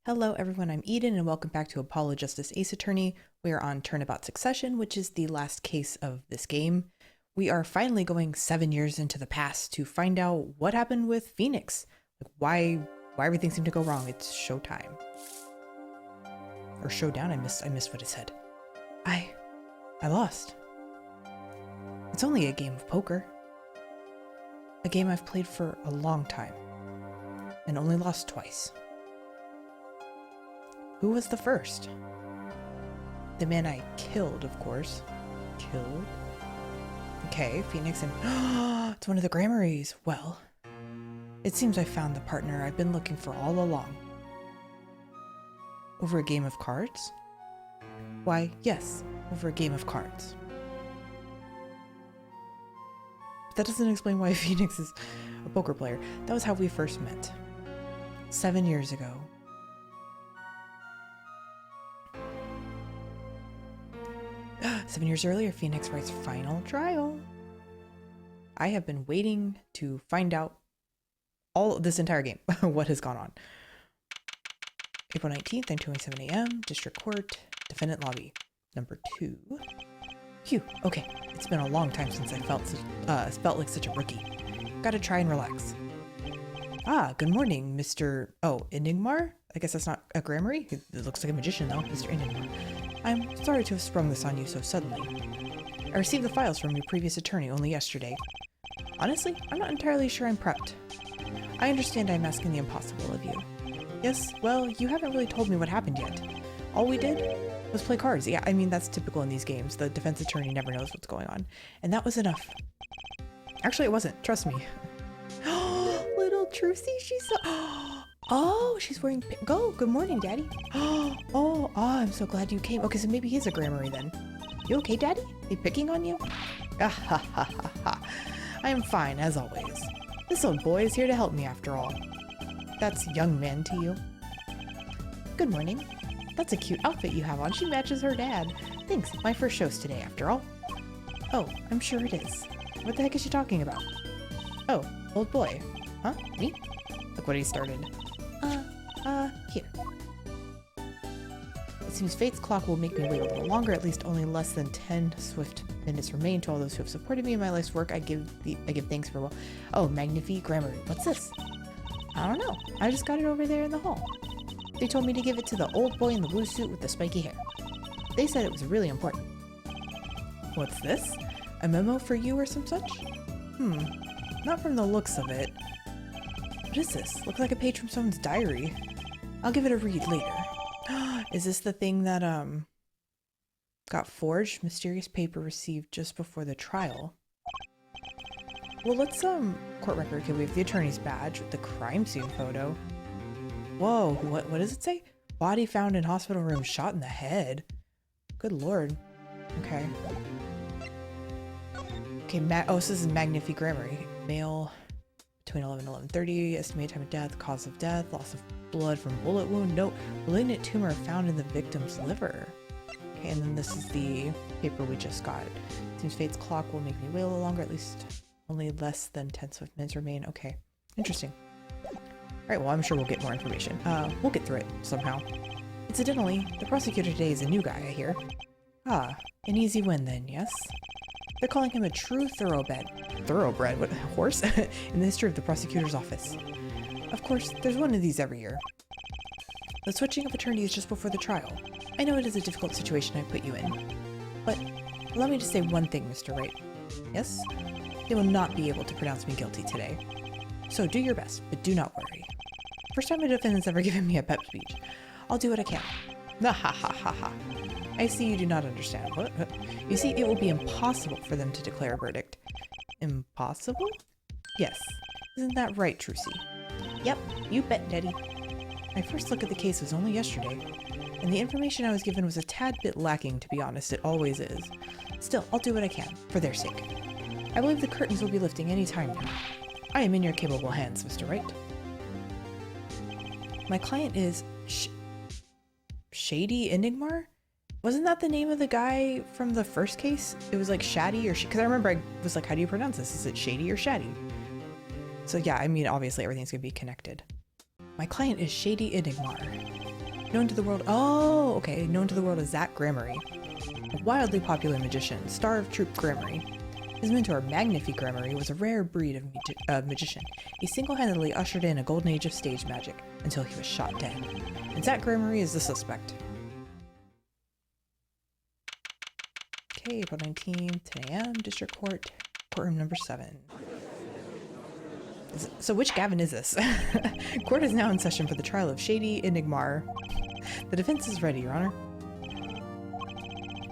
Hello everyone, I'm Eden and welcome back to Apollo Justice Ace Attorney. We are on Turnabout Succession, which is the last case of this game. We are finally going 7 years into the past to find out what happened with Phoenix. Like why everything seemed to go wrong. It's showtime. Or showdown, I missed what it said. I lost. It's only a game of poker. A game I've played for a long time. And only lost twice. Who was the first? The man I killed, of course. Killed? Okay, Phoenix and... it's one of the Gramarys. Well, it seems I found the partner I've been looking for all along. Over a game of cards? Why, yes, over a game of cards. But that doesn't explain why Phoenix is a poker player. That was how we first met. 7 years ago. Seven years earlier, Phoenix Wright's final trial. I have been waiting to find out all this entire game, what has gone on. April 19th, 9:27 a.m., District Court, Defendant Lobby, number 2. Phew, okay. It's been a long time since I felt like such a rookie. Gotta try and relax. Ah, good morning, Mr. Oh, Enigmar? I guess that's not a Grammarly? It looks like a magician, though, Mr. Enigmar. I'm sorry to have sprung this on you so suddenly. I received the files from your previous attorney only yesterday. Honestly, I'm not entirely sure I'm prepped. I understand I'm asking the impossible of you. Yes, well, you haven't really told me what happened yet. All we did was play cards. Yeah, I mean, that's typical in these games. The defense attorney never knows what's going on. And that was enough. Actually, it wasn't. Trust me. Little Trucy, she's so... Oh, she's wearing pink. Oh, good morning, Daddy. Oh, I'm so glad you came. Okay, so maybe he's a Grammarly then. You okay, Daddy? They picking on you? Ah, ha, ha, ha, ha. I am fine, as always. This old boy is here to help me, after all. That's young man to you. Good morning. That's a cute outfit you have on. She matches her dad. Thanks, my first show's today, after all. Oh, I'm sure it is. What the heck is she talking about? Oh, old boy. Huh? Me? Look what he started. Here. It seems fate's clock will make me wait a little longer, at least only less than 10 swift minutes remain. To all those who have supported me in my life's work, I give thanks for Oh, Magnifique Grammar. What's this? I don't know. I just got it over there in the hall. They told me to give it to the old boy in the blue suit with the spiky hair. They said it was really important. What's this? A memo for you or some such? Not from the looks of it. What is this? Looks like a page from someone's diary. I'll give it a read later. Is this the thing that, got forged? Mysterious paper received just before the trial. Well, let's, court record. Okay, we have the attorney's badge with the crime scene photo. Whoa, what does it say? Body found in hospital room, shot in the head. Good lord. Okay. Okay, oh, so this is Magnifique Grammary. Male, between 11 and 11:30, estimated time of death, cause of death, loss of blood from bullet wound, no, malignant tumor found in the victim's liver. Okay, and then this is the paper we just got. Seems fate's clock will make me wait a little longer, at least only less than 10 swift minutes remain. Okay, interesting. Alright, well, I'm sure we'll get more information. We'll get through it somehow. Incidentally, the prosecutor today is a new guy, I hear. Ah, an easy win then, yes? They're calling him a true thoroughbred. Thoroughbred? What, horse? In the history of the prosecutor's office. Of course, there's one of these every year. The switching of attorneys just before the trial. I know it is a difficult situation I put you in. But allow me to say one thing, Mr. Wright. Yes? They will not be able to pronounce me guilty today. So do your best, but do not worry. First time a defendant's ever given me a pep speech. I'll do what I can. Ha ha ha ha ha. I see you do not understand. What? You see, it will be impossible for them to declare a verdict. Impossible? Yes. Isn't that right, Trucy? Yep, you bet, Daddy. My first look at the case was only yesterday, and the information I was given was a tad bit lacking, to be honest. It always is. Still, I'll do what I can, for their sake. I believe the curtains will be lifting any time now. I am in your capable hands, Mr. Wright. My client is Shady Enigmar? Wasn't that the name of the guy from the first case? It was like Shady or because I remember I was like, how do you pronounce this? Is it Shady or Shady? So yeah, I mean, obviously everything's gonna be connected. My client is Shady Enigmar. Known to the world, oh, okay, known to the world as Zach Gramarye, a wildly popular magician, star of troupe Gramarye. His mentor, Magnifique Gramarye, was a rare breed of magician. He single-handedly ushered in a golden age of stage magic until he was shot dead. And Zach Gramarye is the suspect. Okay, April 19th, 10 a.m., District Court, courtroom number 7. So which Gavin is this? Court is now in session for the trial of Shady Enigmar. The defense is ready, Your Honor.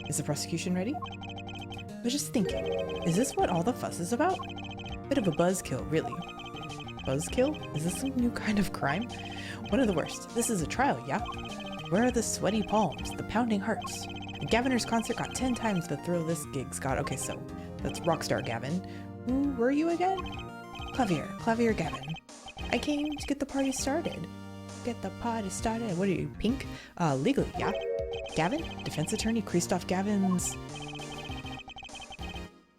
Is the prosecution ready? I was just thinking, is this what all the fuss is about? Bit of a buzzkill, really. Buzzkill? Is this some new kind of crime? One of the worst. This is a trial, yeah? Where are the sweaty palms, the pounding hearts? The Gaviner's concert got 10 times the thrill this gig's got. Okay, so that's Rockstar Gavin. Who were you again? Clavier Gavin. I came to get the party started. Get the party started. What are you, pink? Legally, yeah? Gavin? Defense attorney Christoph Gavin's...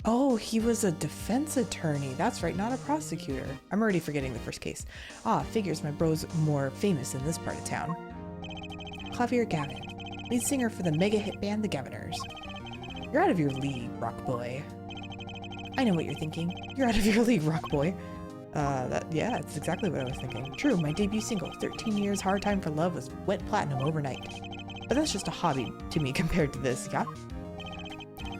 Oh, he was a defense attorney. That's right, not a prosecutor. I'm already forgetting the first case. Ah, figures my bro's more famous in this part of town. Clavier Gavin, lead singer for the mega hit band The Gaviners. You're out of your league, rock boy. I know what you're thinking. You're out of your league, rock boy. Yeah, that's exactly what I was thinking. True, my debut single, 13 Years Hard Time for Love, was went platinum overnight. But that's just a hobby to me compared to this, yeah?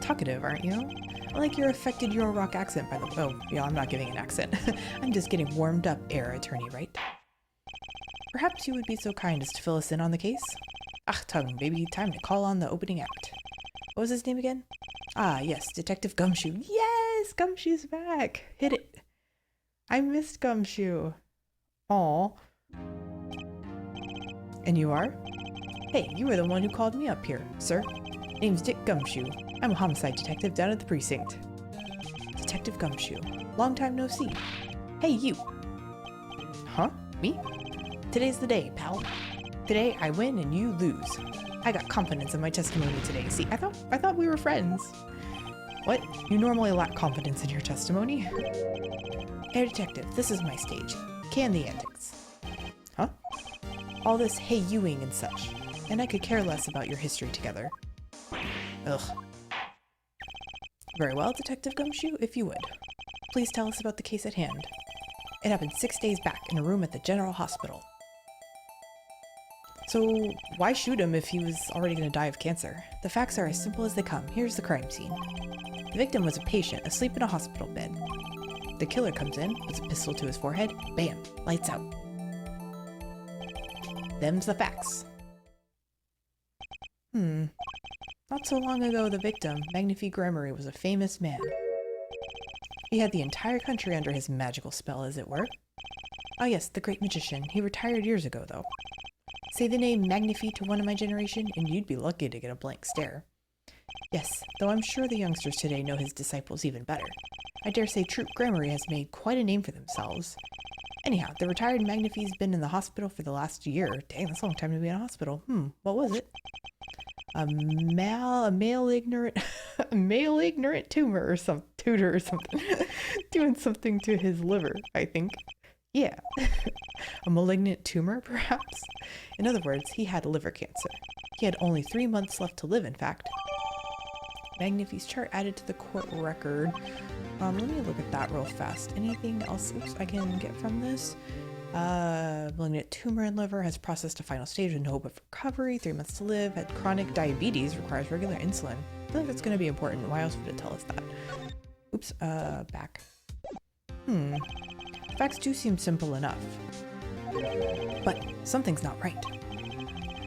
Talkative, aren't you? I like your affected Euro-rock accent, by the way. Oh, yeah, I'm not giving an accent. I'm just getting warmed up, Attorney Wright. Perhaps you would be so kind as to fill us in on the case? Achtung, baby, time to call on the opening act. What was his name again? Ah, yes, Detective Gumshoe. Yes, Gumshoe's back. Hit it. I missed Gumshoe. Aw. And you are? Hey, you were the one who called me up here, sir. Name's Dick Gumshoe. I'm a homicide detective down at the precinct. Detective Gumshoe. Long time no see. Hey, you. Huh? Me? Today's the day, pal. Today I win and you lose. I got confidence in my testimony today. See, I thought we were friends. What? You normally lack confidence in your testimony? Air detective, this is my stage. Can the antics. Huh? All this hey youing and such. And I could care less about your history together. Ugh. Very well, Detective Gumshoe, if you would. Please tell us about the case at hand. It happened 6 days back in a room at the General Hospital. So, why shoot him if he was already going to die of cancer? The facts are as simple as they come. Here's the crime scene. The victim was a patient asleep in a hospital bed. The killer comes in, puts a pistol to his forehead, bam, lights out. Them's the facts. Not so long ago, the victim, Magnifique Gramarye, was a famous man. He had the entire country under his magical spell, as it were. Oh yes, the great magician. He retired years ago, though. Say the name Magnifique to one of my generation, and you'd be lucky to get a blank stare. Yes, though I'm sure the youngsters today know his disciples even better. I dare say Troupe Gramarye has made quite a name for themselves. Anyhow, the retired Magnifique's been in the hospital for the last year. Dang, that's a long time to be in a hospital. What was it? A male ignorant tumor or tutor or something. Doing something to his liver, I think. Yeah. A malignant tumor, perhaps? In other words, he had liver cancer. He had only 3 months left to live, in fact. Magnifique's chart added to the court record. Let me look at that real fast. Anything else I can get from this? Malignant tumor in liver, has processed a final stage with no hope of recovery, 3 months to live, had chronic diabetes, requires regular insulin. I feel like that's going to be important. Why else would it tell us that? Oops, back. Facts do seem simple enough. But something's not right.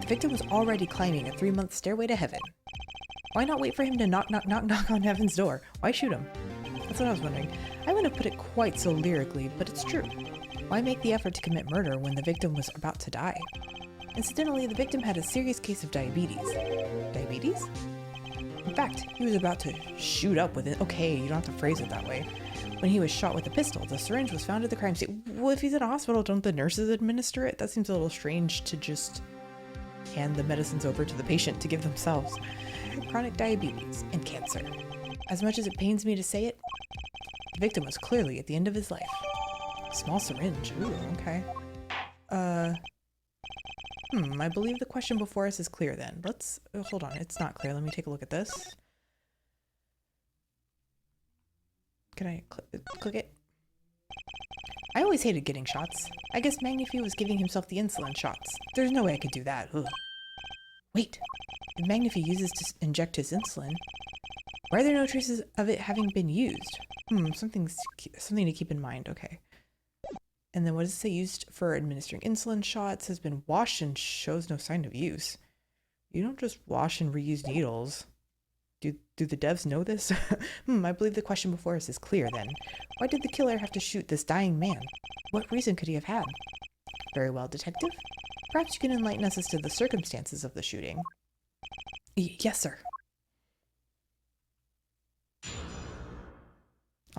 The victim was already climbing a 3-month stairway to heaven. Why not wait for him to knock on heaven's door? Why shoot him? That's what I was wondering. I wouldn't have put it quite so lyrically, but it's true. Why make the effort to commit murder when the victim was about to die? Incidentally, the victim had a serious case of diabetes. Diabetes? In fact, he was about to shoot up with it. Okay, you don't have to phrase it that way. When he was shot with a pistol, the syringe was found at the crime scene. Well, if he's in a hospital, don't the nurses administer it? That seems a little strange to just hand the medicines over to the patient to give themselves. Chronic diabetes and cancer. As much as it pains me to say it, the victim was clearly at the end of his life. Small syringe. Ooh, okay. I believe the question before us is clear then. Let's, hold on, it's not clear. Let me take a look at this. Can I click it? I always hated getting shots. I guess Magnifi was giving himself the insulin shots. There's no way I could do that. Ugh. Wait, if Magnifi uses to inject his insulin, why are there no traces of it having been used? Something to keep in mind. Okay. And then what does it say? Used for administering insulin shots, has been washed and shows no sign of use. You don't just wash and reuse needles. Do the devs know this? I believe the question before us is clear then. Why did the killer have to shoot this dying man? What reason could he have had? Very well, detective. Perhaps you can enlighten us as to the circumstances of the shooting. Yes, sir.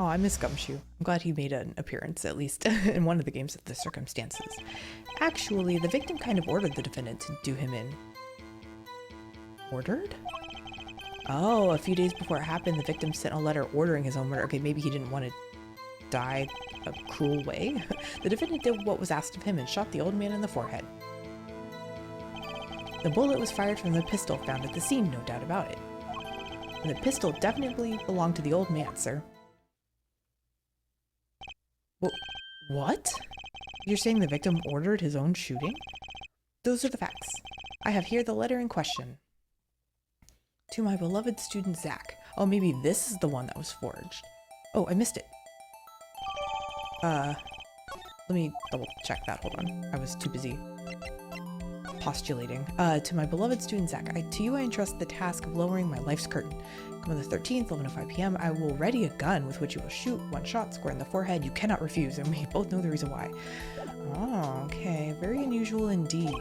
Oh, I miss Gumshoe. I'm glad he made an appearance, at least in one of the games of the circumstances. Actually, the victim kind of ordered the defendant to do him in. Ordered? Oh, a few days before it happened, the victim sent a letter ordering his own murder. Okay, maybe he didn't want to die a cruel way. The defendant did what was asked of him and shot the old man in the forehead. The bullet was fired from the pistol found at the scene, no doubt about it. And the pistol definitely belonged to the old man, sir. What? You're saying the victim ordered his own shooting? Those are the facts. I have here the letter in question. To my beloved student Zach. Oh, maybe this is the one that was forged. Oh, I missed it. Let me double check that. Hold on. I was too busy postulating. To my beloved student Zach, to you I entrust the task of lowering my life's curtain. Come on the 13th, 11:05 p.m. I will ready a gun with which you will shoot one shot square in the forehead. You cannot refuse, and we both know the reason why. Oh, okay. Very unusual indeed.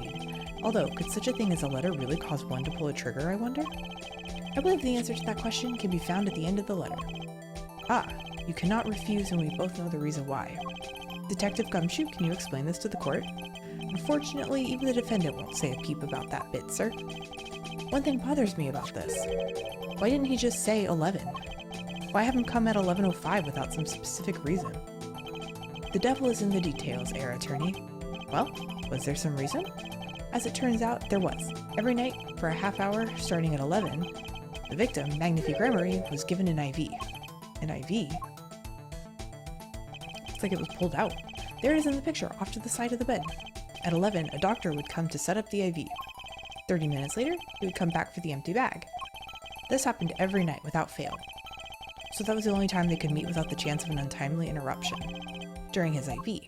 Although, could such a thing as a letter really cause one to pull a trigger, I wonder? I believe the answer to that question can be found at the end of the letter. Ah, you cannot refuse, and we both know the reason why. Detective Gumshoe, can you explain this to the court? Unfortunately, even the defendant won't say a peep about that bit, sir. One thing bothers me about this. Why didn't he just say 11? Why have him come at 11:05 without some specific reason? The devil is in the details, Heir Attorney. Well, was there some reason? As it turns out, there was. Every night, for a half hour, starting at 11, the victim, Magnifi Gremory, was given an IV. An IV? Looks like it was pulled out. There it is in the picture, off to the side of the bed. At 11, a doctor would come to set up the IV. 30 minutes later, he would come back for the empty bag. This happened every night without fail. So that was the only time they could meet without the chance of an untimely interruption. During his IV.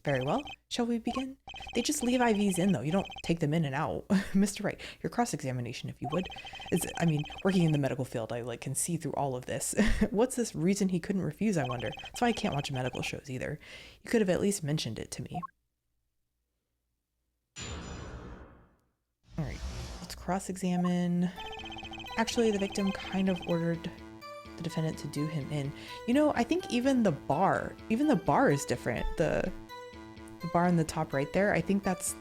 Very well. Shall we begin? They just leave IVs in, though. You don't take them in and out. Mr. Wright, your cross-examination, if you would. Working in the medical field, I can see through all of this. What's this reason he couldn't refuse, I wonder? That's why I can't watch medical shows either. You could have at least mentioned it to me. Alright, let's cross-examine. Actually, the victim kind of ordered the defendant to do him in. You know, I think even the bar is different. The bar in the top right there, I think that's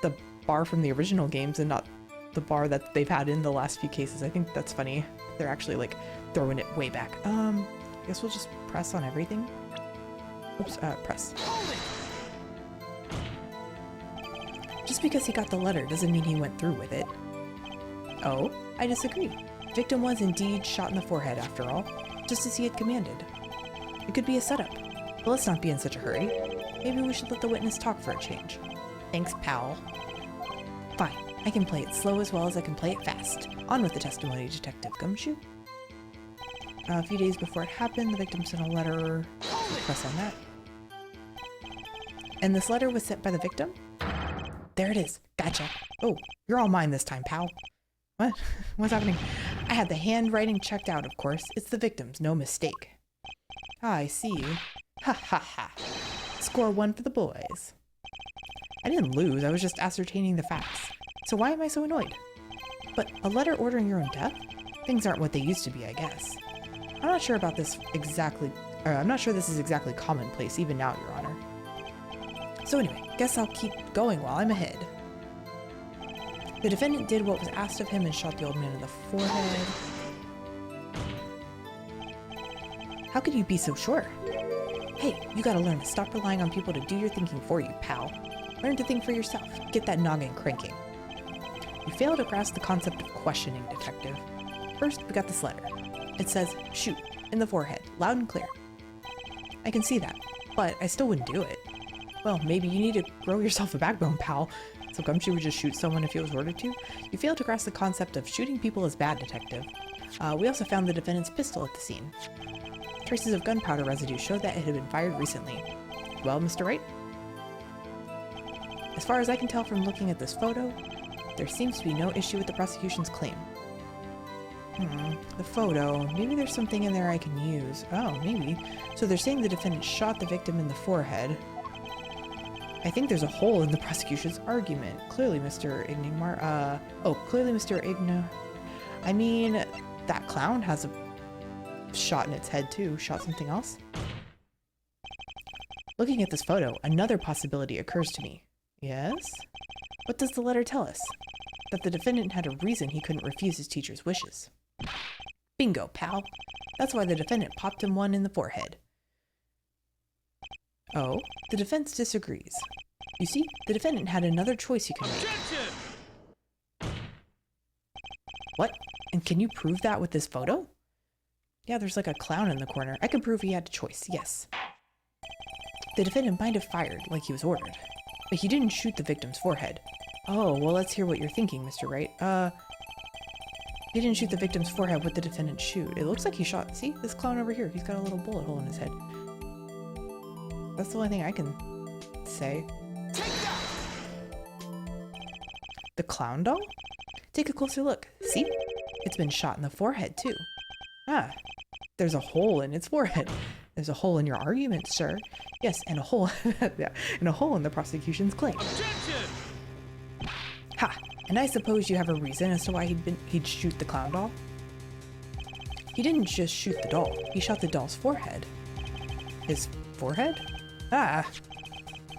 the bar from the original games and not the bar that they've had in the last few cases. I think that's funny. They're actually throwing it way back. I guess we'll just press on everything. Oops, press. Just because he got the letter doesn't mean he went through with it. Oh, I disagree. Victim was indeed shot in the forehead after all, just as he had commanded. It could be a setup, but let's not be in such a hurry. Maybe we should let the witness talk for a change. Thanks, pal. Fine, I can play it slow as well as I can play it fast. On with the testimony, Detective Gumshoe. A few days before it happened, the victim sent a letter. Press on that. And this letter was sent by the victim? There it is. Gotcha. Oh, you're all mine this time, pal. What? What's happening? I had the handwriting checked out, of course. It's the victim's, no mistake. Ah, I see. Ha ha ha. Score 1 for the boys. I didn't lose, I was just ascertaining the facts. So why am I so annoyed? But a letter ordering your own death? Things aren't what they used to be, I guess. I'm not sure about this exactly, I'm not sure this is exactly commonplace, even now, Your Honor. So anyway, guess I'll keep going while I'm ahead. The defendant did what was asked of him and shot the old man in the forehead. How could you be so sure? Hey, you gotta learn to stop relying on people to do your thinking for you, pal. Learn to think for yourself. Get that noggin cranking. You fail to grasp the concept of questioning, detective. First, we got this letter. It says, shoot, in the forehead, loud and clear. I can see that, but I still wouldn't do it. Well, maybe you need to grow yourself a backbone, pal. So Gumshoe would just shoot someone if he was ordered to? You fail to grasp the concept of shooting people as bad, detective. We also found the defendant's pistol at the scene. Traces of gunpowder residue showed that it had been fired recently. Well, Mr. Wright? As far as I can tell from looking at this photo, there seems to be no issue with the prosecution's claim. The photo. Maybe there's something in there I can use. Oh, maybe. So they're saying the defendant shot the victim in the forehead. I think there's a hole in the prosecution's argument. Clearly, Mr. Ignimar. Clearly, Mr. Igna. I mean, that clown has a shot in its head too. Shot something else? Looking at this photo, another possibility occurs to me. Yes? What does the letter tell us? That the defendant had a reason he couldn't refuse his teacher's wishes. Bingo, pal. That's why the defendant popped him one in the forehead. Oh, the defense disagrees. You see, the defendant had another choice he could make. What? And can you prove that with this photo? Yeah, there's like a clown in the corner. I can prove he had a choice, yes. The defendant might have fired like he was ordered, but he didn't shoot the victim's forehead. Oh, well, let's hear what you're thinking, Mr. Wright. He didn't shoot the victim's forehead. What did the defendant shoot? It looks like he shot, see, this clown over here. He's got a little bullet hole in his head. That's the only thing I can say. The clown doll? Take a closer look. See? It's been shot in the forehead, too. Ah, there's a hole in its forehead. There's a hole in your argument, sir. Yes, and a hole, yeah, and a hole in the prosecution's claim. Ha! And I suppose you have a reason as to why he'd shoot the clown doll? He didn't just shoot the doll. He shot the doll's forehead. His forehead? Ah!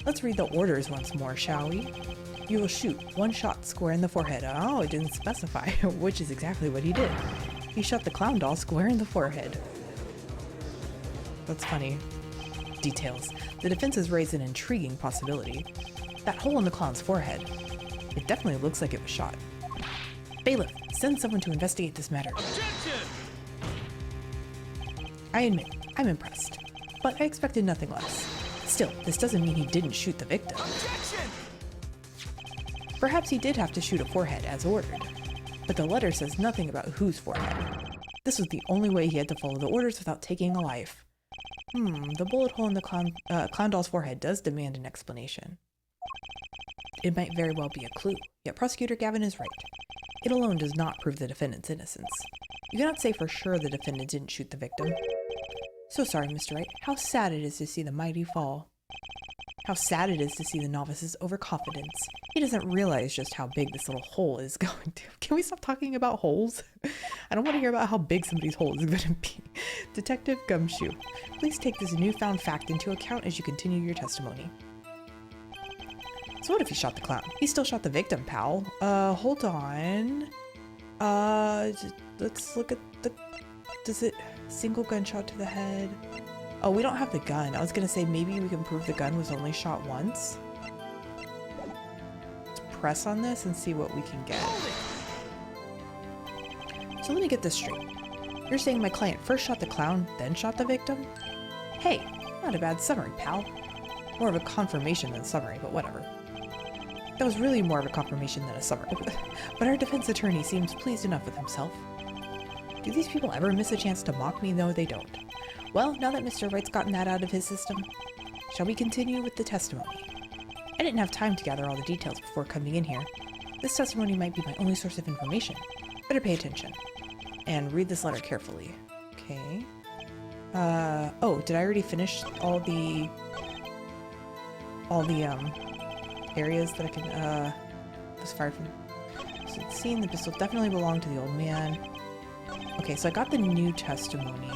Let's read the orders once more, shall we? You will shoot one shot square in the forehead. Oh, it didn't specify, which is exactly what he did. He shot the clown doll square in the forehead. That's funny. Details. The defense has raised an intriguing possibility. That hole in the clown's forehead. It definitely looks like it was shot. Bailiff, send someone to investigate this matter. Objection! I admit, I'm impressed, but I expected nothing less. Still, this doesn't mean he didn't shoot the victim. Objection! Perhaps he did have to shoot a forehead as ordered, but the letter says nothing about whose forehead. This was the only way he had to follow the orders without taking a life. The bullet hole in the clown doll's forehead does demand an explanation. It might very well be a clue, yet Prosecutor Gavin is right. It alone does not prove the defendant's innocence. You cannot say for sure the defendant didn't shoot the victim. So sorry, Mr. Wright. How sad it is to see the mighty fall. How sad it is to see the novice's overconfidence. He doesn't realize just how big this little hole is going to. Can we stop talking about holes? I don't want to hear about how big somebody's hole is going to be. Detective Gumshoe, please take this newfound fact into account as you continue your testimony. So what if he shot the clown? He still shot the victim, pal. Hold on. Let's look at the... Does it... Single gunshot to the head? Oh, we don't have the gun. I was gonna say maybe we can prove the gun was only shot once. Let's press on this and see what we can get. So let me get this straight. You're saying my client first shot the clown, then shot the victim? Hey, not a bad summary, pal. More of a confirmation than a summary, but whatever. That was really more of a confirmation than a summary. But our defense attorney seems pleased enough with himself. Do these people ever miss a chance to mock me? No, they don't. Well, now that Mr. Wright's gotten that out of his system, shall we continue with the testimony? I didn't have time to gather all the details before coming in here. This testimony might be my only source of information. Better pay attention. And read this letter carefully. Okay. Oh, did I already finish all the areas that I can, was fired from? So it's seen the pistol definitely belonged to the old man. Okay, so I got the new testimony.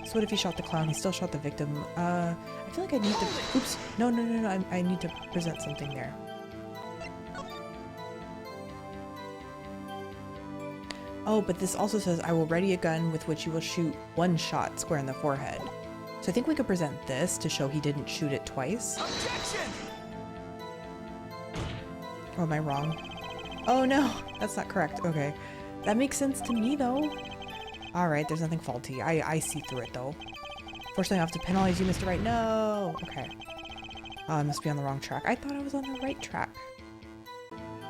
So what if he shot the clown? He still shot the victim. I feel like I need to... Oops. No. I need to present something there. Oh, but this also says, I will ready a gun with which you will shoot one shot square in the forehead. So I think we could present this to show he didn't shoot it twice. Objection! Oh, am I wrong? Oh no, that's not correct. Okay. That makes sense to me though. Alright, there's nothing faulty. I see through it though. Fortunately, I have to penalize you, Mr. Wright. No! Okay. I must be on the wrong track. I thought I was on the right track.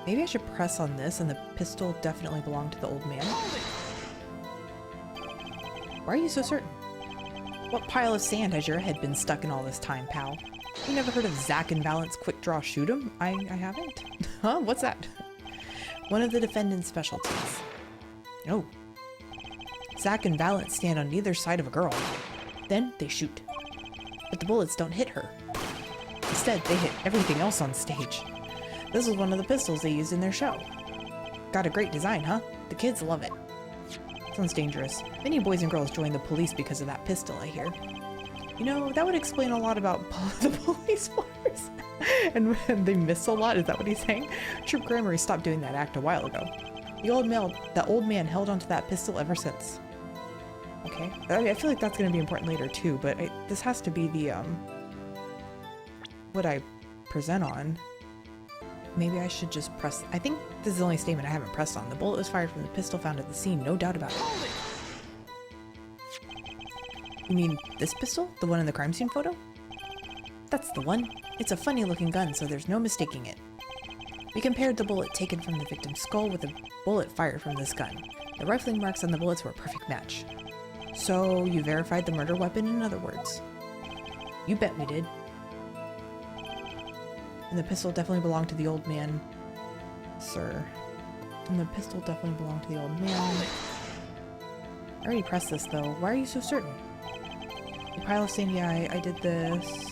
Maybe I should press on this and the pistol definitely belonged to the old man. Why are you so certain? What pile of sand has your head been stuck in all this time, pal? You never heard of Zack and Valance quick draw shoot 'em? I haven't. Huh? What's that? One of the defendant's specialties. Oh. Zack and Valance stand on either side of a girl. Then they shoot. But the bullets don't hit her. Instead, they hit everything else on stage. This is one of the pistols they used in their show. Got a great design, huh? The kids love it. Sounds dangerous. Many boys and girls join the police because of that pistol, I hear. You know, that would explain a lot about the police force. And when they miss a lot, is that what he's saying? Troop Grammar stopped doing that act a while ago. The old man held onto that pistol ever since. Okay. I mean, I feel like that's going to be important later too, but this has to be the, what I present on. Maybe I should just press. I think this is the only statement I haven't pressed on. The bullet was fired from the pistol found at the scene, no doubt about it. You mean this pistol? The one in the crime scene photo? That's the one. It's a funny looking gun, so there's no mistaking it. We compared the bullet taken from the victim's skull with a bullet fired from this gun. The rifling marks on the bullets were a perfect match. So you verified the murder weapon, in other words? You bet we did. And the pistol definitely belonged to the old man, sir. And the pistol definitely belonged to the old man. I already pressed this though. Why are you so certain? The pile of sand, yeah, I did this.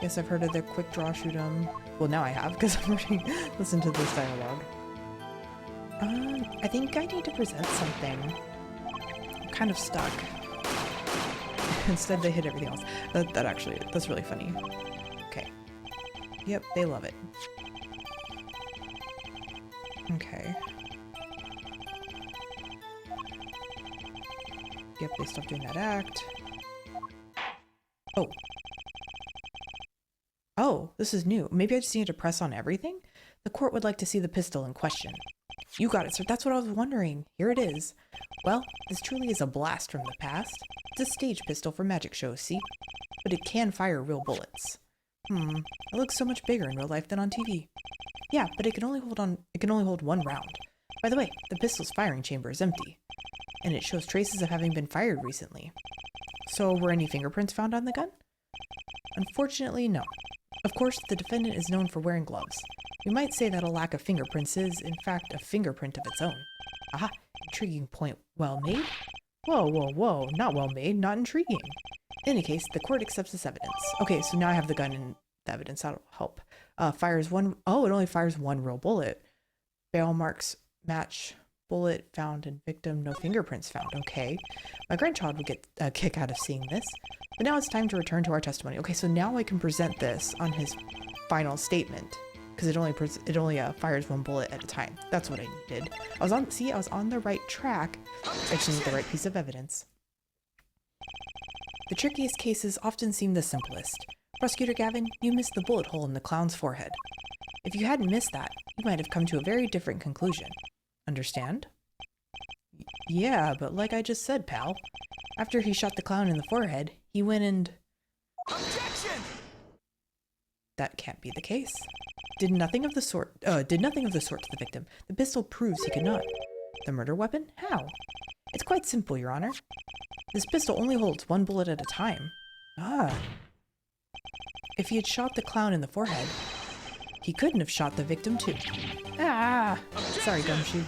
Yes, I've heard of the quick draw shoot 'em. Well, now I have, because I've already listened to this dialogue. I think I need to present something. I'm kind of stuck. Instead, they hit everything else. That's really funny. Okay. Yep, they love it. Okay. Yep, they stopped doing that act. Oh. Oh, this is new. Maybe I just need to press on everything? The court would like to see the pistol in question. You got it, sir. That's what I was wondering. Here it is. Well, this truly is a blast from the past. It's a stage pistol for magic shows, see? But it can fire real bullets. It looks so much bigger in real life than on TV. Yeah, but it can only hold one round. By the way, the pistol's firing chamber is empty. And it shows traces of having been fired recently. So were any fingerprints found on the gun? Unfortunately, no. Of course, the defendant is known for wearing gloves. We might say that a lack of fingerprints is, in fact, a fingerprint of its own. Aha, intriguing point. Well made? Whoa, whoa, whoa, not well made, not intriguing. In any case, the court accepts this evidence. Okay, so now I have the gun and the evidence. That'll help. Fires one. Oh, it only fires one real bullet. Barrel marks match bullet found in victim. No fingerprints found. Okay. My grandchild would get a kick out of seeing this. But now it's time to return to our testimony. Okay, so now I can present this on his final statement because it only fires one bullet at a time. That's what I needed. I was on the right track. I just need the right piece of evidence. The trickiest cases often seem the simplest. Prosecutor Gavin, you missed the bullet hole in the clown's forehead. If you hadn't missed that, you might have come to a very different conclusion. Understand? Yeah, but like I just said, pal. After he shot the clown in the forehead, he went and... Objection! That can't be the case. Did nothing of the sort to the victim. The pistol proves he could not. The murder weapon? How? It's quite simple, Your Honor. This pistol only holds one bullet at a time. Ah. If he had shot the clown in the forehead, he couldn't have shot the victim too. Ah! Sorry, Gumshoe.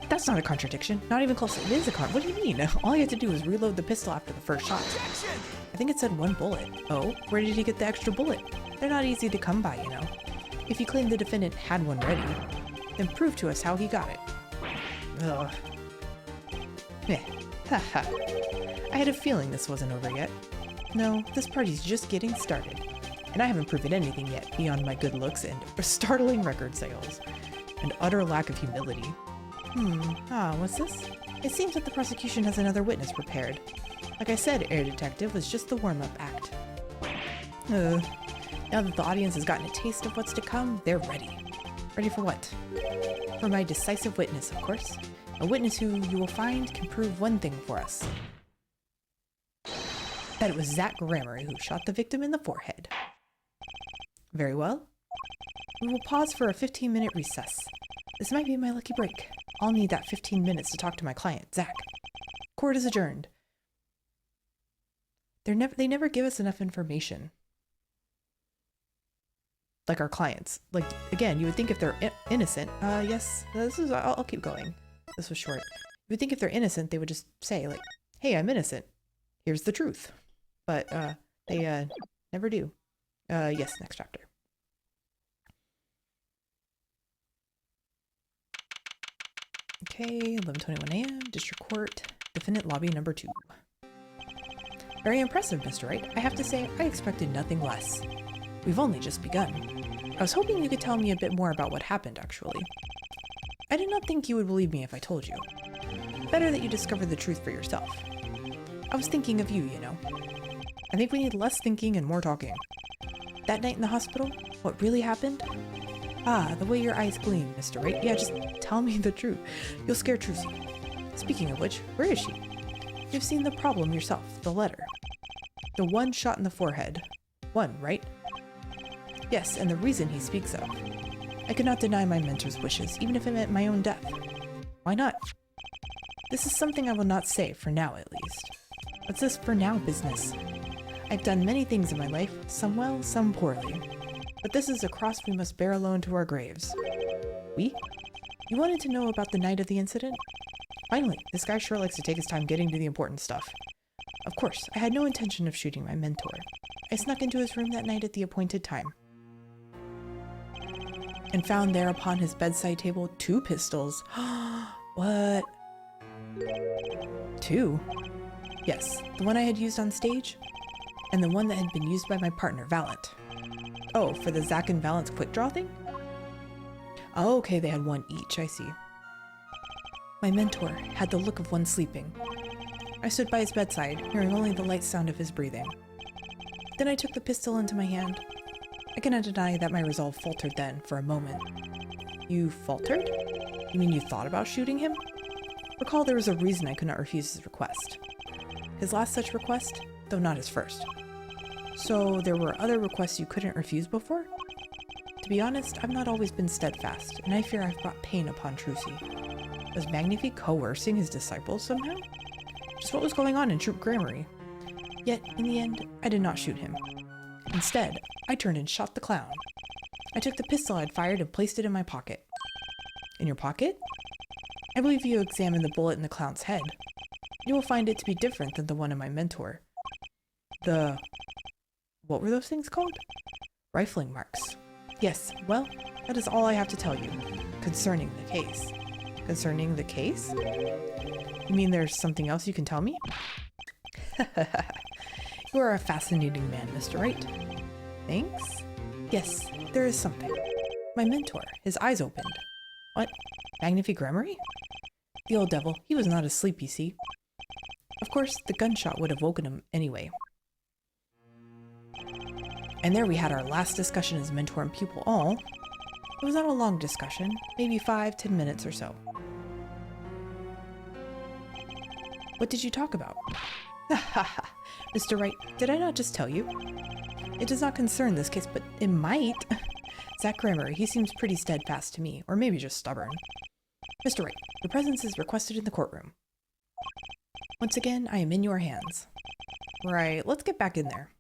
That's not a contradiction. Not even close. It is a What do you mean? All he had to do was reload the pistol after the first shot. I think it said one bullet. Oh, where did he get the extra bullet? They're not easy to come by, you know. If you claim the defendant had one ready, then prove to us how he got it. Ugh. Meh. Haha. I had a feeling this wasn't over yet. No, this party's just getting started. And I haven't proven anything yet beyond my good looks and startling record sales. And utter lack of humility. What's this? It seems that the prosecution has another witness prepared. Like I said, Air Detective was just the warm-up act. Now that the audience has gotten a taste of what's to come, they're ready. Ready for what? For my decisive witness, of course. A witness who you will find can prove one thing for us. That it was Zach Gramery who shot the victim in the forehead. Very well. We will pause for a 15-minute recess. This might be my lucky break. I'll need that 15 minutes to talk to my client, Zach. Court is adjourned. They never give us enough information. Like our clients. Like, again, you would think if they're innocent, yes, I'll keep going. This was short. You would think if they're innocent, they would just say, like, hey, I'm innocent. Here's the truth. But, they, never do. Yes, next chapter. Okay, 11:21 a.m., District Court, Defendant Lobby number 2. Very impressive, Mr. Wright. I have to say, I expected nothing less. We've only just begun. I was hoping you could tell me a bit more about what happened, actually. I did not think you would believe me if I told you. Better that you discover the truth for yourself. I was thinking of you, you know. I think we need less thinking and more talking. That night in the hospital, what really happened? Ah, the way your eyes gleam, Mr. Wright. Yeah, just tell me the truth. You'll scare Trucy. Speaking of which, where is she? You've seen the problem yourself, the letter. The one shot in the forehead. One, right? Yes, and the reason he speaks of. I could not deny my mentor's wishes, even if it meant my own death. Why not? This is something I will not say, for now at least. What's this for now business? I've done many things in my life, some well, some poorly. But this is a cross we must bear alone to our graves. We? You wanted to know about the night of the incident? Finally, this guy sure likes to take his time getting to the important stuff. Of course, I had no intention of shooting my mentor. I snuck into his room that night at the appointed time. And found there upon his bedside table 2 pistols. What? 2? Yes, the one I had used on stage, and the one that had been used by my partner, Valent. Oh, for the Zach and Valent's quick draw thing? Oh, okay, they had 1 each, I see. My mentor had the look of one sleeping. I stood by his bedside, hearing only the light sound of his breathing. Then I took the pistol into my hand. I cannot deny that my resolve faltered then, for a moment. You faltered? You mean you thought about shooting him? Recall there was a reason I could not refuse his request. His last such request, though not his first. So there were other requests you couldn't refuse before? To be honest, I've not always been steadfast, and I fear I've brought pain upon Trucy. Was Magnifi coercing his disciples somehow? Just what was going on in Troop Grammary? Yet, in the end, I did not shoot him. Instead, I turned and shot the clown. I took the pistol I'd fired and placed it in my pocket. In your pocket? I believe you examined the bullet in the clown's head. You will find it to be different than the one in my mentor. What were those things called? Rifling marks. Yes, well, that is all I have to tell you. Concerning the case. Concerning the case? You mean there's something else you can tell me? You are a fascinating man, Mr. Wright. Thanks? Yes, there is something. My mentor, his eyes opened. What? Magnifi Grammary? The old devil, he was not asleep, you see. Of course, the gunshot would have woken him anyway. And there we had our last discussion as mentor and pupil. Oh, it was not a long discussion, maybe 5-10 minutes or so. What did you talk about? Mr. Wright, did I not just tell you? It does not concern this case, but it might. Zach Grammary, he seems pretty steadfast to me, or maybe just stubborn. Mr. Wright, your presence is requested in the courtroom. Once again, I am in your hands. Right, let's get back in there.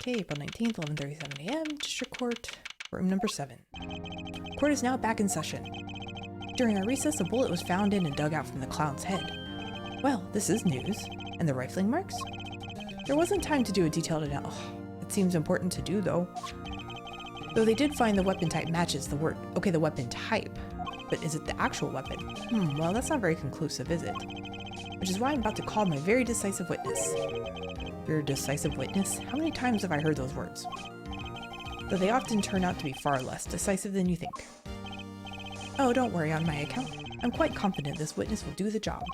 Okay, April 19th, 11:37 a.m., District Court, room number 7. Court is now back in session. During our recess, a bullet was found in and dug out from the clown's head. Well, this is news. And the rifling marks? There wasn't time to do a detailed analysis. It seems important to do, though. Though they did find the weapon type matches the word. Okay, the weapon type. But is it the actual weapon? Well, that's not very conclusive, is it? Which is why I'm about to call my very decisive witness. Your decisive witness? How many times have I heard those words? Though they often turn out to be far less decisive than you think. Oh, don't worry on my account. I'm quite confident this witness will do the job.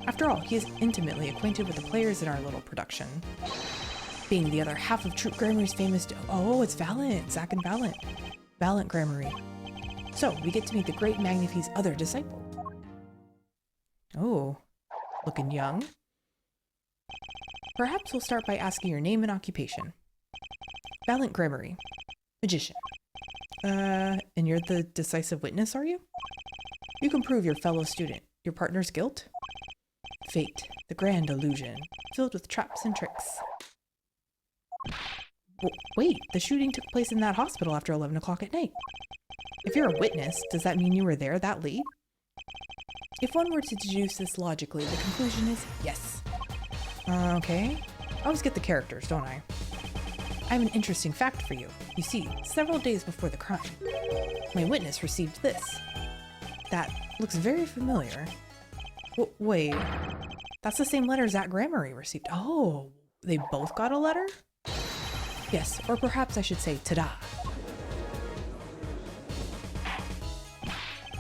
After all, he is intimately acquainted with the players in our little production. being the other half of Troop Grammary's famous... Oh, it's Valiant. Zach and Valiant. Valiant Grammary. So, we get to meet the great Magnifi's other disciple. Oh, looking young. Perhaps we'll start by asking your name and occupation. Valiant Grammary. Magician. And you're the decisive witness, are you? You can prove your fellow student, your partner's guilt. Fate, the grand illusion, filled with traps and tricks. Wait, the shooting took place in that hospital after 11 o'clock at night. If you're a witness, does that mean you were there that late? If one were to deduce this logically, the conclusion is yes. Okay. I always get the characters, don't I? I have an interesting fact for you. You see, several days before the crime, my witness received this. That looks very familiar. Wait, that's the same letter Zach Grammary received. Oh, they both got a letter? Yes, or perhaps I should say, ta-da.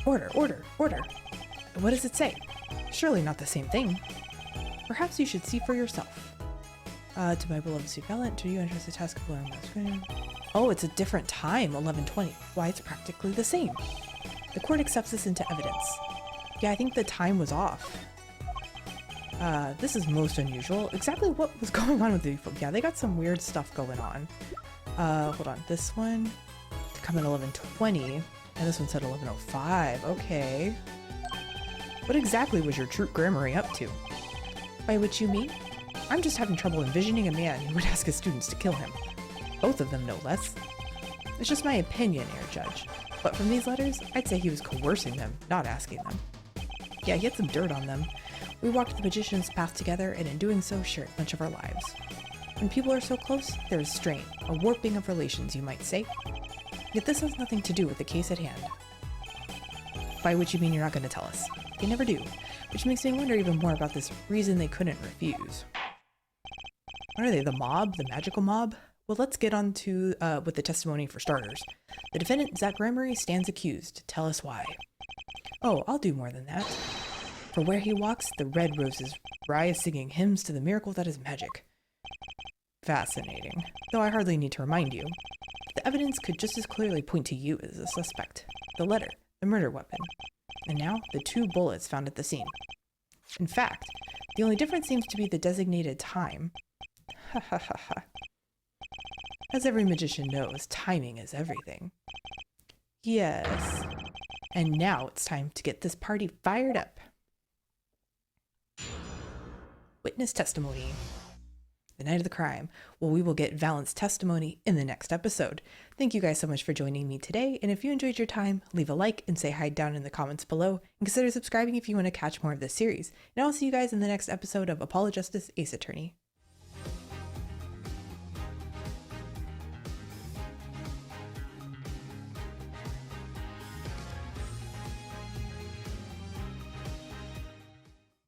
Order, order, order. What does it say? Surely not the same thing. Perhaps you should see for yourself. To my beloved Sue Valiant, do you enter the task of blowing my screen? Oh, it's a different time, 11:20. Why, it's practically the same. The court accepts this into evidence. Yeah, I think the time was off. This is most unusual. Exactly what was going on with the... Yeah, they got some weird stuff going on. Hold on. This one to come at 11:20, and this one said 11:05. Okay. What exactly was your Troop Grammary up to? By which you mean? I'm just having trouble envisioning a man who would ask his students to kill him. Both of them, no less. It's just my opinion, Air Judge. But from these letters, I'd say he was coercing them, not asking them. Yeah, he had some dirt on them. We walked the magician's path together, and in doing so, shared much of our lives. When people are so close, there is strain, a warping of relations, you might say. Yet this has nothing to do with the case at hand. By which you mean you're not going to tell us. They never do, which makes me wonder even more about this reason they couldn't refuse. What are they, the mob? The magical mob? Well, let's get on to with the testimony for starters. The defendant, Zach Grammary, stands accused. Tell us why. Oh, I'll do more than that. For where he walks, the red roses rise singing hymns to the miracle that is magic. Fascinating. Though I hardly need to remind you. The evidence could just as clearly point to you as a suspect. The letter, the murder weapon. And now, the 2 bullets found at the scene. In fact, the only difference seems to be the designated time. Ha ha ha ha. As every magician knows, timing is everything. Yes. And now it's time to get this party fired up. Witness testimony. The night of the crime. Well, we will get Valiant's testimony in the next episode. Thank you guys so much for joining me today, and if you enjoyed your time, leave a like and say hi down in the comments below, and consider subscribing if you want to catch more of this series. And I'll see you guys in the next episode of Apollo Justice Ace Attorney.